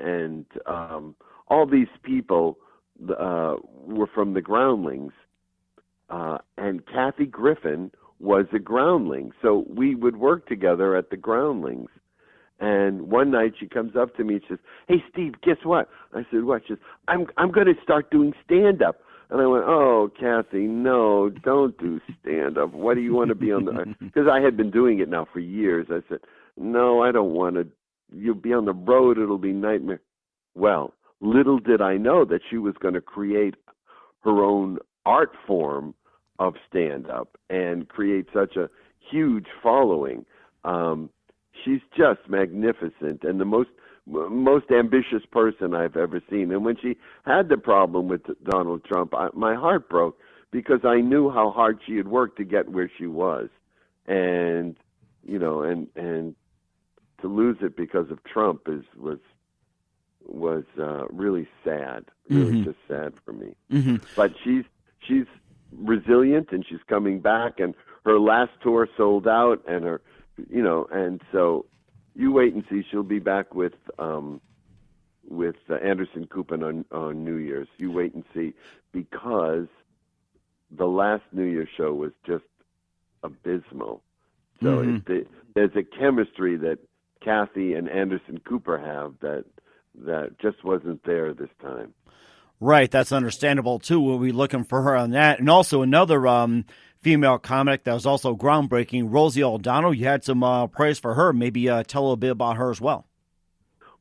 and all these people were from the Groundlings, and Kathy Griffin was a Groundling, so we would work together at the Groundlings. And one night she comes up to me and says, "Hey, Steve, guess what?" I said, "What?" She says, I'm going to start doing stand-up." And I went, "Oh, Kathy, no, don't do stand-up. What do you want to be on the..." Because I had been doing it now for years. I said, "No, I don't want to. You'll be on the road. It'll be nightmare." Well, little did I know that she was going to create her own art form of stand-up and create such a huge following. She's just magnificent and the most ambitious person I've ever seen. And when she had the problem with Donald Trump, my heart broke because I knew how hard she had worked to get where she was. And, you know, and to lose it because of Trump was really sad, really just sad for me. But she's resilient and she's coming back, and her last tour sold out, and her, you know, and so you wait and see. She'll be back with Anderson Cooper on New Year's. You wait and see, because the last New Year's show was just abysmal. So there's a chemistry that Kathy and Anderson Cooper have that just wasn't there this time. Right, that's understandable, too. We'll be looking for her on that. And also another female comic that was also groundbreaking, Rosie O'Donnell. You had some praise for her. Maybe tell a little bit about her as well.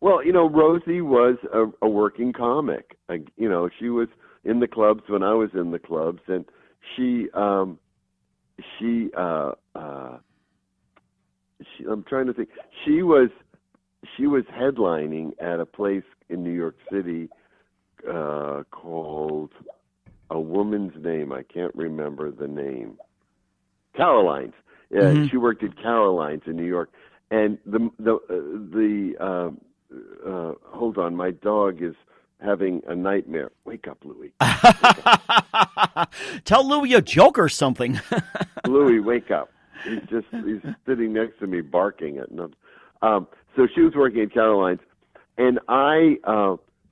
Well, you know, Rosie was a working comic. You know, she was in the clubs when I was in the clubs, and I'm trying to think. She was headlining at a place in New York City called a woman's name. I can't remember the name. Caroline's. She worked at Caroline's in New York. And hold on, my dog is having a nightmare. Wake up, Louie. Tell Louie a joke or something. Louie, wake up. He's sitting next to me barking at nothing. So she was working at Caroline's, and I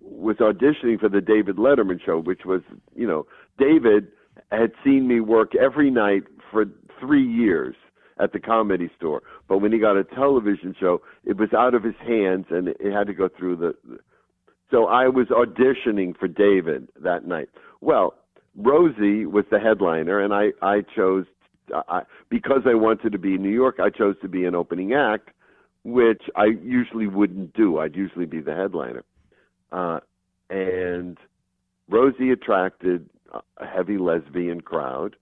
was auditioning for the David Letterman show, which was, you know, David had seen me work every night for 3 years at the Comedy Store. But when he got a television show, it was out of his hands, and it had to go through So I was auditioning for David that night. Well, Rosie was the headliner, and I chose, because I wanted to be in New York, I chose to be an opening act, which I usually wouldn't do. I'd usually be the headliner. And Rosie attracted a heavy lesbian crowd,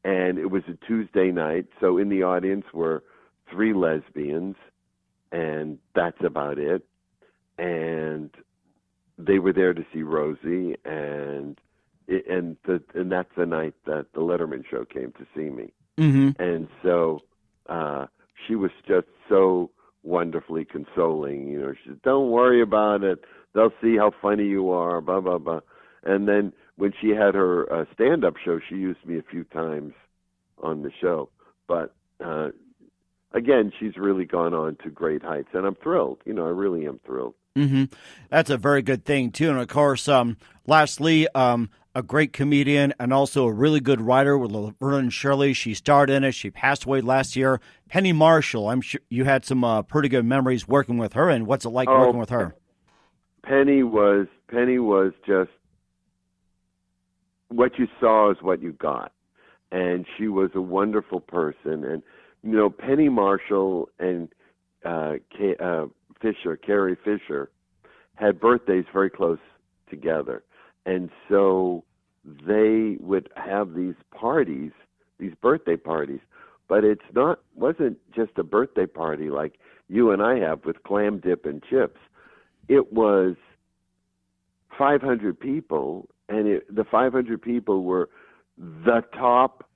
and it was a Tuesday night, so in the audience were 3 lesbians, and that's about it. And they were there to see Rosie, and that's the night that the Letterman show came to see me. And so she was just so wonderfully consoling. You know, she said, "Don't worry about it. They'll see how funny you are, blah, blah, blah." And then when she had her stand-up show, she used me a few times on the show. But again, she's really gone on to great heights, and I'm thrilled. You know, I really am thrilled. That's a very good thing, too. And, of course, lastly, a great comedian and also a really good writer with Laverne and Shirley. She starred in it. She passed away last year. Penny Marshall, I'm sure you had some pretty good memories working with her. And what's it like working with her? Penny was just, what you saw is what you got. And she was a wonderful person. And, you know, Penny Marshall and Carrie Fisher, had birthdays very close together. And so they would have these parties, these birthday parties. But wasn't just a birthday party like you and I have with clam dip and chips. It was 500 people, and the 500 people were the top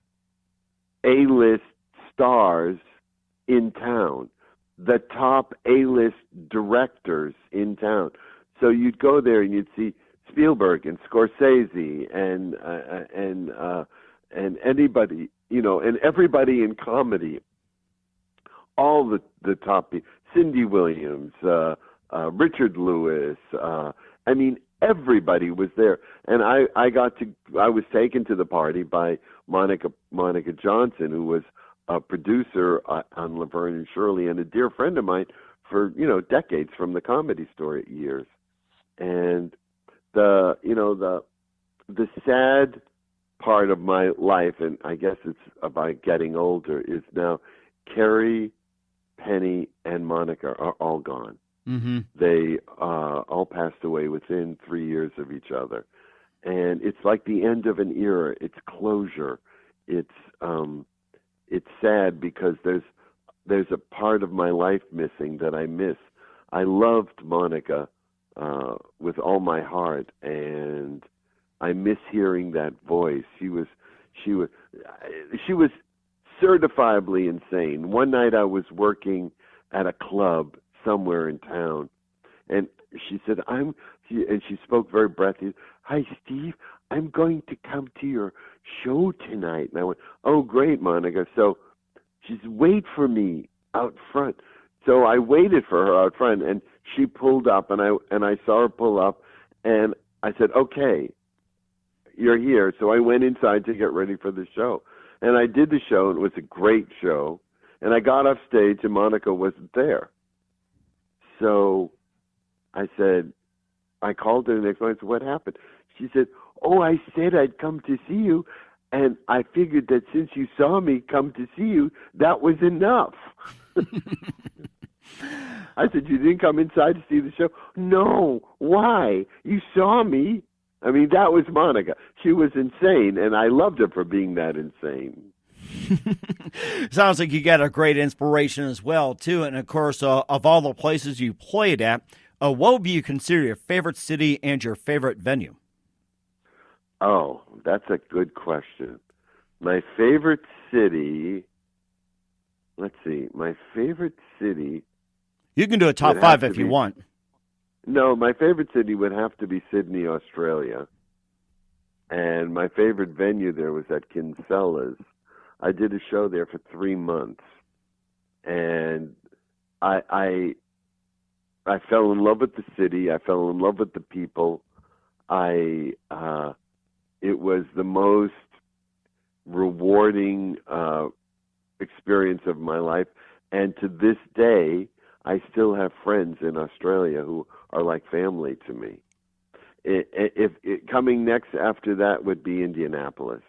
A-list stars in town, the top A-list directors in town. So you'd go there and you'd see Spielberg and Scorsese and anybody, you know, and everybody in comedy, all the top people, Cindy Williams, Richard Lewis. I mean, everybody was there, and I was taken to the party by Monica Johnson, who was a producer on Laverne and Shirley, and a dear friend of mine for decades, from the Comedy Store years. And the sad part of my life, and I guess it's about getting older, is now Carrie, Penny, and Monica are all gone. Mm-hmm. They all passed away within 3 years of each other, and it's like the end of an era. It's closure. It's sad because there's a part of my life missing that I miss. I loved Monica with all my heart, and I miss hearing that voice. She was certifiably insane. One night I was working at a club somewhere in town, and she said, and she spoke very breathy, "Hi, Steve, I'm going to come to your show tonight." And I went, "Oh, great, Monica." So she said, "Wait for me out front." So I waited for her out front, and she pulled up, and I saw her pull up, and I said, "Okay, you're here." So I went inside to get ready for the show, and I did the show, and it was a great show. And I got off stage, and Monica wasn't there. So I called her the next morning. I said, "What happened?" She said, "Oh, I said I'd come to see you, and I figured that since you saw me come to see you, that was enough." I said, "You didn't come inside to see the show?" "No. Why? You saw me." I mean, that was Monica. She was insane, and I loved her for being that insane. Sounds like you got a great inspiration as well, too. And, of course, of all the places you played at, what would you consider your favorite city and your favorite venue? Oh, that's a good question. My favorite city, let's see, my favorite city... You can do a top five if you want. No, my favorite city would have to be Sydney, Australia. And my favorite venue there was at Kinsella's. I did a show there for 3 months, and I fell in love with the city. I fell in love with the people. It was the most rewarding experience of my life, and to this day, I still have friends in Australia who are like family to me. Coming next after that would be Indianapolis.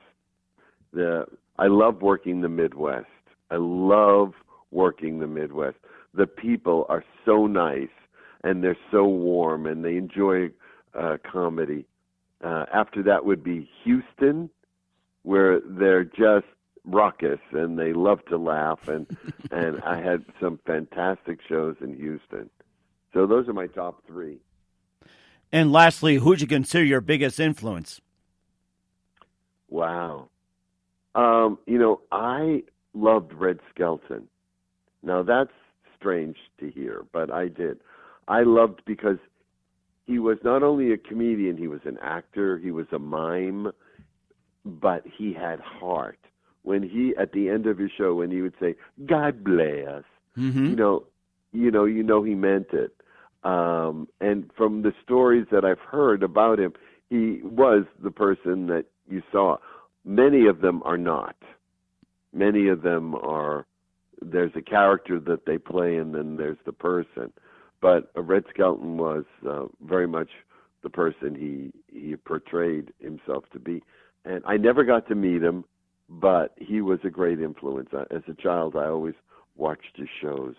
I love working the Midwest. I love working the Midwest. The people are so nice, and they're so warm, and they enjoy comedy. After that would be Houston, where they're just ruckus, and they love to laugh, and I had some fantastic shows in Houston. So those are my top three. And lastly, who would you consider your biggest influence? Wow. I loved Red Skelton. Now, that's strange to hear, but I did. I loved because he was not only a comedian, he was an actor, he was a mime, but he had heart. When at the end of his show, when he would say, "God bless," mm-hmm. you know he meant it. And from the stories that I've heard about him, he was the person that you saw. Many of them are not. Many of them are, there's a character that they play, and then there's the person. But Red Skelton was very much the person he portrayed himself to be. And I never got to meet him, but he was a great influence. As a child, I always watched his shows.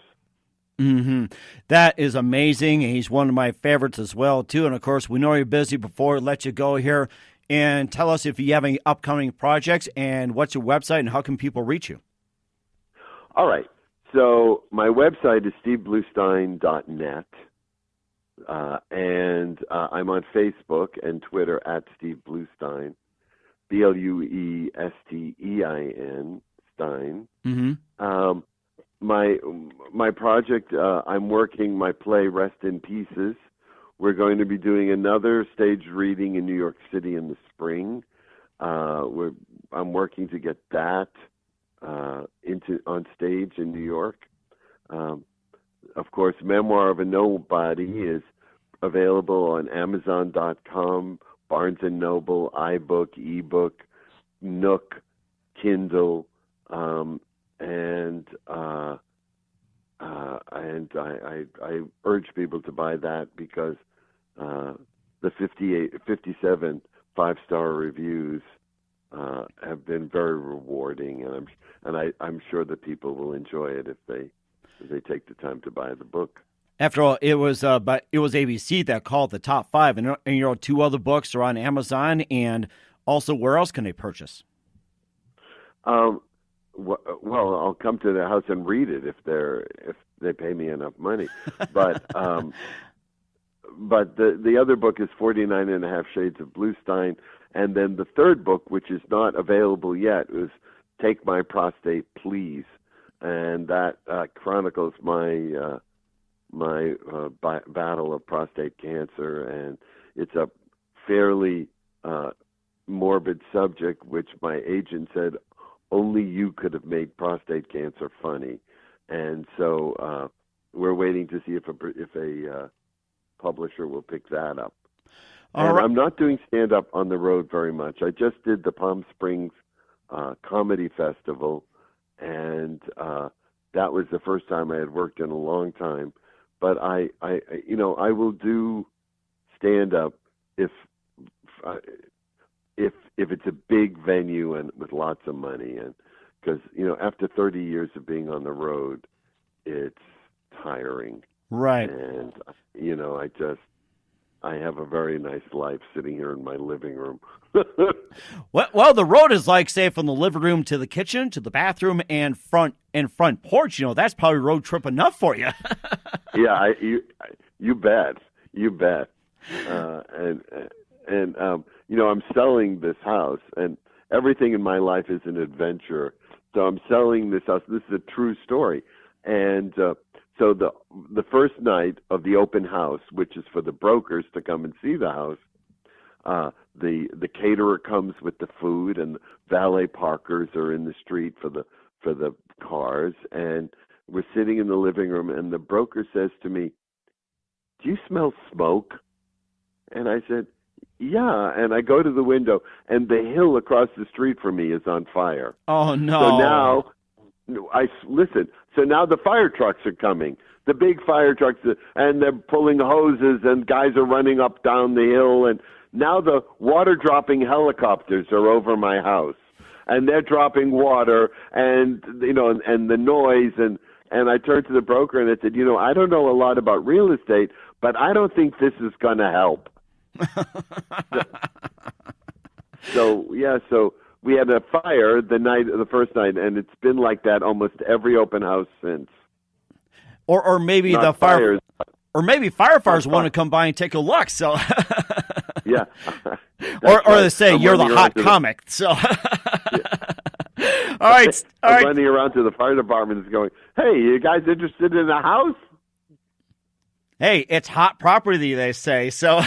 Mm-hmm. That is amazing. He's one of my favorites as well, too. And, of course, we know you're busy. Before we let you go here, and tell us if you have any upcoming projects and what's your website and how can people reach you? All right. So my website is stevebluestein.net, and I'm on Facebook and Twitter at Steve Bluestein, Bluestein, Stein. Mm-hmm. My project, I'm working my play Rest in Pieces. We're going to be doing another stage reading in New York City in the spring. I'm working to get that on stage in New York. of course, Memoir of a Nobody is available on Amazon.com, Barnes & Noble, iBook, eBook, Nook, Kindle, and I urge people to buy that because the 57 5-star reviews have been very rewarding, and I'm sure that people will enjoy it if they take the time to buy the book. After all, it was ABC that called the top 5, and 2 other books are on Amazon, and also where else can they purchase? Well, I'll come to their house and read it if they pay me enough money. But the other book is 49 and a Half Shades of Bluestein, and then the third book, which is not available yet, is Take My Prostate, Please, and that chronicles my battle of prostate cancer, and it's a fairly morbid subject, which my agent said only you could have made prostate cancer funny, and so we're waiting to see if a publisher will pick that up. And I'm not doing stand-up on the road very much. I just did the Palm Springs Comedy Festival, and that was the first time I had worked in a long time. But I will do stand-up if it's a big venue and with lots of money, and because after 30 years of being on the road, it's tiring. Right. And I have a very nice life sitting here in my living room. Well, the road is like, say, from the living room to the kitchen to the bathroom and front porch. That's probably road trip enough for you. Yeah, you bet. I'm selling this house, and everything in my life is an adventure. So I'm selling this house. This is a true story, and so the first night of the open house, which is for the brokers to come and see the house, the caterer comes with the food, and valet parkers are in the street for the cars, and we're sitting in the living room, and the broker says to me, "Do you smell smoke?" And I said, "Yeah." And I go to the window, and the hill across the street from me is on fire. Oh no! So now, So now the fire trucks are coming, the big fire trucks, and they're pulling hoses, and guys are running up down the hill, and now the water dropping helicopters are over my house, and they're dropping water, and and the noise, and I turned to the broker and I said, I don't know a lot about real estate, but I don't think this is going to help. So we had a fire the first night, and it's been like that almost every open house since. Or maybe Not the fires, or maybe firefighters want to come by and take a look. So yeah, or they say you're the hot comic. So all right. Running around to the fire department is going, "Hey, you guys interested in a house?" Hey, it's hot property, they say. So.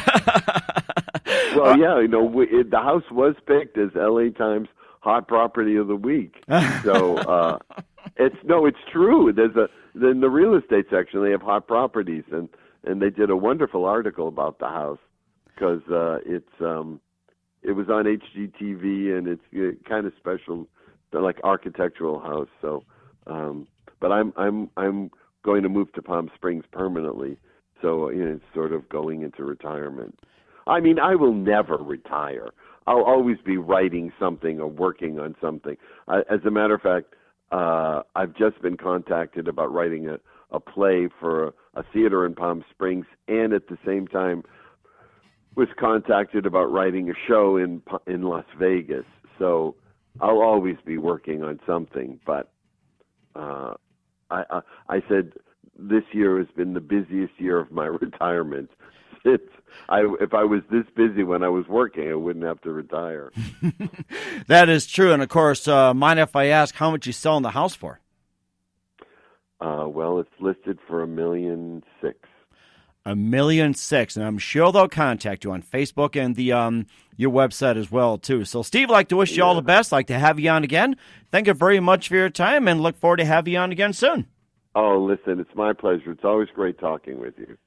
Well, yeah, the house was picked as LA Times Hot Property of the Week. So it's true. In the real estate section, they have hot properties, and they did a wonderful article about the house because it was on HGTV, and it's kind of special, like architectural house. So, but I'm going to move to Palm Springs permanently, so it's sort of going into retirement. I mean, I will never retire. I'll always be writing something or working on something. As a matter of fact, I've just been contacted about writing a play for a theater in Palm Springs, and at the same time was contacted about writing a show in Las Vegas. So I'll always be working on something. But I said this year has been the busiest year of my retirement. If I was this busy when I was working, I wouldn't have to retire. That is true. And, of course, mind if I ask how much you selling the house for? Well, it's listed for $1.6 million. $1.6 million, and I'm sure they'll contact you on Facebook and your website as well, too. So, Steve, I'd like to wish you all the best. I'd like to have you on again. Thank you very much for your time, and look forward to having you on again soon. Oh, listen, it's my pleasure. It's always great talking with you.